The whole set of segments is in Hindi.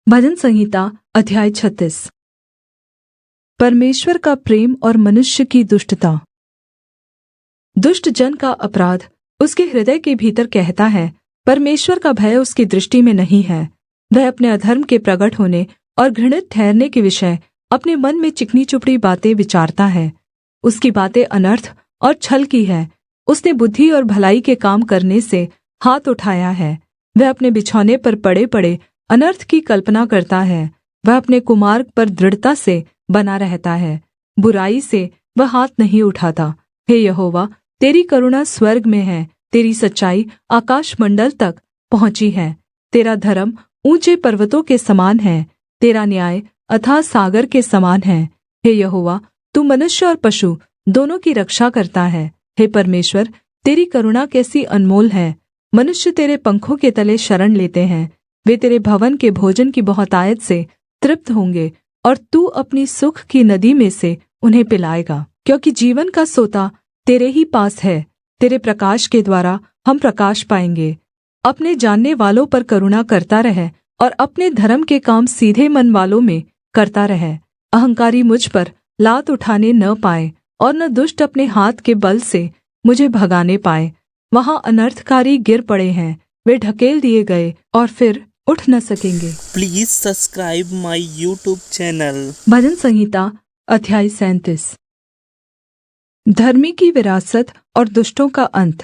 भजन संहिता अध्याय 36। परमेश्वर का प्रेम और मनुष्य की दुष्टता। दुष्ट जन का अपराध उसके हृदय के भीतर कहता है, परमेश्वर का भय उसकी दृष्टि में नहीं है। वह अपने अधर्म के प्रगट होने और घृणित ठहरने के विषय अपने मन में चिकनी चुपड़ी बातें विचारता है। उसकी बातें अनर्थ और छल की है। उसने बुद्धि और भलाई के काम करने से हाथ उठाया है। वह अपने बिछौने पर पड़े पड़े अनर्थ की कल्पना करता है। वह अपने कुमार्ग पर दृढ़ता से बना रहता है। बुराई से वह हाथ नहीं उठाता। हे यहोवा, तेरी करुणा स्वर्ग में है, तेरी सच्चाई आकाश मंडल तक पहुँची है। तेरा धर्म ऊंचे पर्वतों के समान है, तेरा न्याय अथाह सागर के समान है। हे यहोवा, तू मनुष्य और पशु दोनों की रक्षा करता है। हे परमेश्वर, तेरी करुणा कैसी अनमोल है। मनुष्य तेरे पंखों के तले शरण लेते हैं। वे तेरे भवन के भोजन की बहुतायत से तृप्त होंगे और तू अपनी सुख की नदी में से उन्हें पिलाएगा। क्योंकि जीवन का सोता तेरे ही पास है, तेरे प्रकाश के द्वारा हम प्रकाश पाएंगे। अपने जानने वालों पर करुणा करता रह और अपने धर्म के काम सीधे मन वालों में करता रह। अहंकारी मुझ पर लात उठाने न पाए और न दुष्ट अपने हाथ के बल से मुझे भगाने पाए। वहाँ अनर्थकारी गिर पड़े हैं, वे ढकेल दिए गए और फिर उठ न सकेंगे। Please subscribe my YouTube channel. भजन संहिता अध्याय 37। धर्मी की विरासत और दुष्टों का अंत।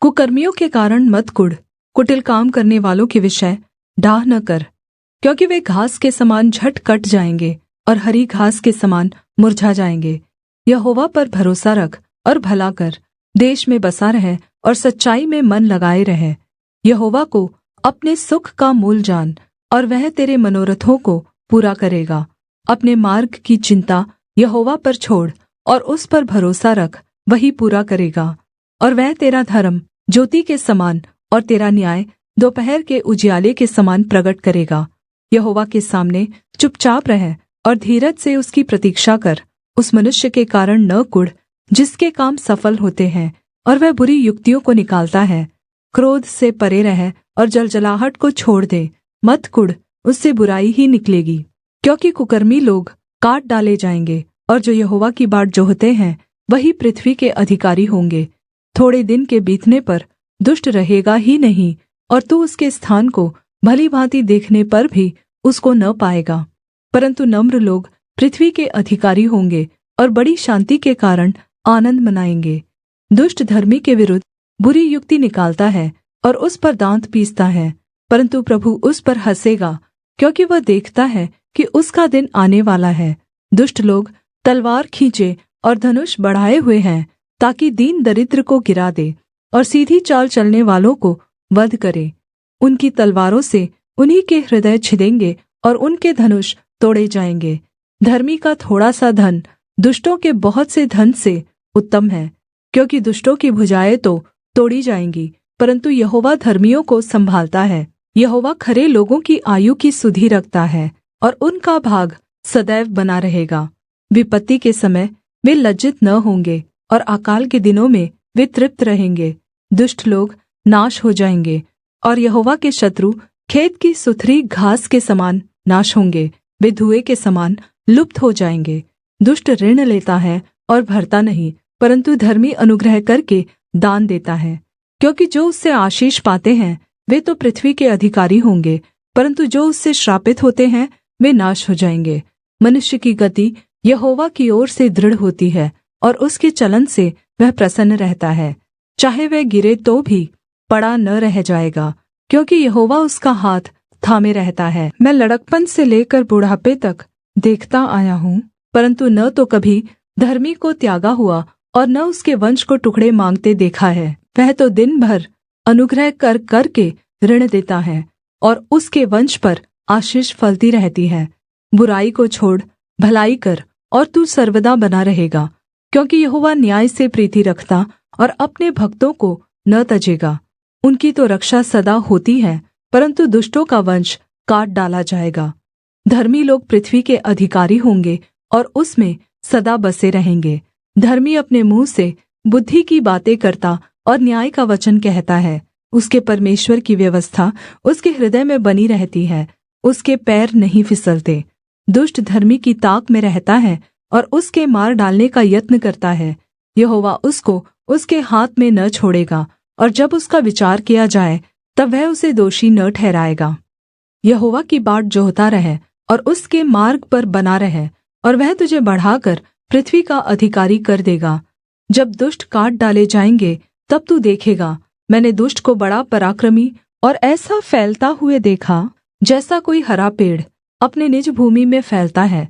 कुकर्मियों के कारण मत कुढ़, कुटिल काम करने वालों के विषय डाह न कर, क्योंकि वे घास के समान झट कट जाएंगे और हरी घास के समान मुरझा जाएंगे। यहोवा पर भरोसा रख और भला कर, देश में बसा रह और सच्चाई में मन लगाए रह। यहोवा को अपने सुख का मूल जान और वह तेरे मनोरथों को पूरा करेगा। अपने मार्ग की चिंता यहोवा पर छोड़ और उस पर भरोसा रख, वही पूरा करेगा। और वह तेरा धर्म ज्योति के समान और तेरा न्याय दोपहर के उजियाले के समान प्रगट करेगा। यहोवा के सामने चुपचाप रह और धीरज से उसकी प्रतीक्षा कर। उस मनुष्य के कारण न कुढ़ जिसके काम सफल होते हैं और वह बुरी युक्तियों को निकालता है। क्रोध से परे रह और जलजलाहट को छोड़ दे। मत कुढ़, उससे बुराई ही निकलेगी। क्योंकि कुकर्मी लोग काट डाले जाएंगे और जो यहोवा की बाट जोहते हैं वही पृथ्वी के अधिकारी होंगे। थोड़े दिन के बीतने पर दुष्ट रहेगा ही नहीं और तू उसके स्थान को भली भांति देखने पर भी उसको न पाएगा। परन्तु नम्र लोग पृथ्वी के अधिकारी होंगे और बड़ी शान्ति के कारण आनन्द मनाएंगे। दुष्ट धर्मी के विरुद्ध बुरी युक्ति निकालता है और उस पर दाँत पीसता है, परन्तु प्रभु उस पर हँसेगा, क्योंकि वह देखता है कि उसका दिन आने वाला है। दुष्ट लोग तलवार खींचे और धनुष बढ़ाए हुए हैं, ताकि दीन दरिद्र को गिरा दे और सीधी चाल चलने वालों को वध करे। उनकी तलवारों से उन्हीं के हृदय छिदेंगे और उनके धनुष तोड़े जाएंगे। धर्मी का थोड़ा सा धन दुष्टों के बहुत से धन से उत्तम है, क्योंकि दुष्टों की भुजाएँ तो तोड़ी जाएंगी, परन्तु यहोवा धर्मियों को संभालता है। यहोवा खरे लोगों की आयु की सुधि रखता है और उनका भाग सदैव बना रहेगा। विपत्ति के समय वे लज्जित न होंगे और अकाल के दिनों में वे तृप्त रहेंगे। दुष्ट लोग नाश हो जाएंगे और यहोवा के शत्रु खेत की सुथरी घास के समान नाश होंगे। वे धुएं के समान लुप्त हो जाएंगे। दुष्ट ऋण लेता है और भरता नहीं, परन्तु धर्मी अनुग्रह करके दान देता है। क्योंकि जो उससे आशीष पाते हैं वे तो पृथ्वी के अधिकारी होंगे, परन्तु जो उससे श्रापित होते हैं वे नाश हो जाएंगे। मनुष्य की गति यहोवा की ओर से दृढ़ होती है और उसके चलन से वह प्रसन्न रहता है। चाहे वह गिरे तो भी पड़ा न रह जाएगा, क्योंकि यहोवा उसका हाथ थामे रहता है। मैं लड़कपन से लेकर बुढ़ापे तक देखता आया हूँ, परन्तु न तो कभी धर्मी को त्यागा हुआ और न उसके वंश को टुकड़े मांगते देखा है। वह तो दिन भर अनुग्रह कर करके ऋण देता है और उसके वंश पर आशीष फलती रहती है। बुराई को छोड़ भलाई कर और तू सर्वदा बना रहेगा, क्योंकि यहोवा न्याय से प्रीति रखता और अपने भक्तों को न तजेगा। उनकी तो रक्षा सदा होती है, परन्तु दुष्टों का वंश काट डाला जाएगा। धर्मी लोग पृथ्वी के अधिकारी होंगे और उसमें सदा बसे रहेंगे। धर्मी अपने मुँह से बुद्धि की बातें करता और न्याय का वचन कहता है। उसके परमेश्वर की व्यवस्था उसके हृदय में बनी रहती है उसके पैर नहीं फिसलते। दुष्ट धर्मी की ताक में रहता है और उसके मार डालने का यत्न करता है। यहोवा उसको उसके हाथ में न छोड़ेगा, और जब उसका विचार किया जाए तब वह उसे दोषी न ठहराएगा। यहोवा की बाट जोहता रह और उसके मार्ग पर बना रह, और वह तुझे बढ़ाकर पृथ्वी का अधिकारी कर देगा। जब दुष्ट काट डाले जाएंगे तब तू देखेगा, मैंने दुष्ट को बड़ा पराक्रमी और ऐसा फैलता हुए देखा जैसा कोई हरा पेड़ अपने निज भूमि में फैलता है।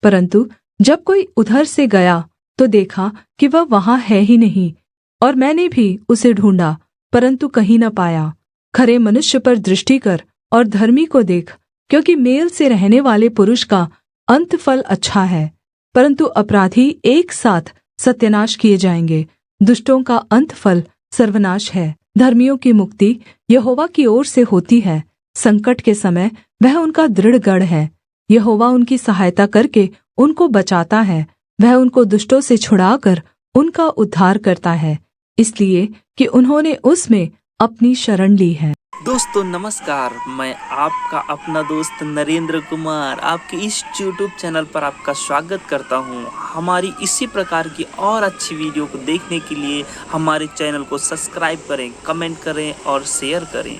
परन्तु जब कोई उधर से गया तो देखा कि वह वहाँ है ही नहीं, और मैंने भी उसे ढूंढा परन्तु कहीं न पाया। खरे मनुष्य पर दृष्टि कर और धर्मी को देख, क्योंकि मेल से रहने वाले पुरुष का अंतफल अच्छा है, परन्तु अपराधी एक साथ सत्यानाश किए जाएंगे। दुष्टों का अंतफल सर्वनाश है। धर्मियों की मुक्ति यहोवा की ओर से होती है। संकट के समय वह उनका दृढ़ गढ़ है। यहोवा उनकी सहायता करके उनको बचाता है। वह उनको दुष्टों से छुड़ाकर उनका उद्धार करता है, इसलिए कि उन्होंने उसमें अपनी शरण ली है। दोस्तों नमस्कार, मैं आपका अपना दोस्त नरेंद्र कुमार आपके इस YouTube चैनल पर आपका स्वागत करता हूं। हमारी इसी प्रकार की और अच्छी वीडियो को देखने के लिए हमारे चैनल को सब्सक्राइब करें, कमेंट करें और शेयर करें।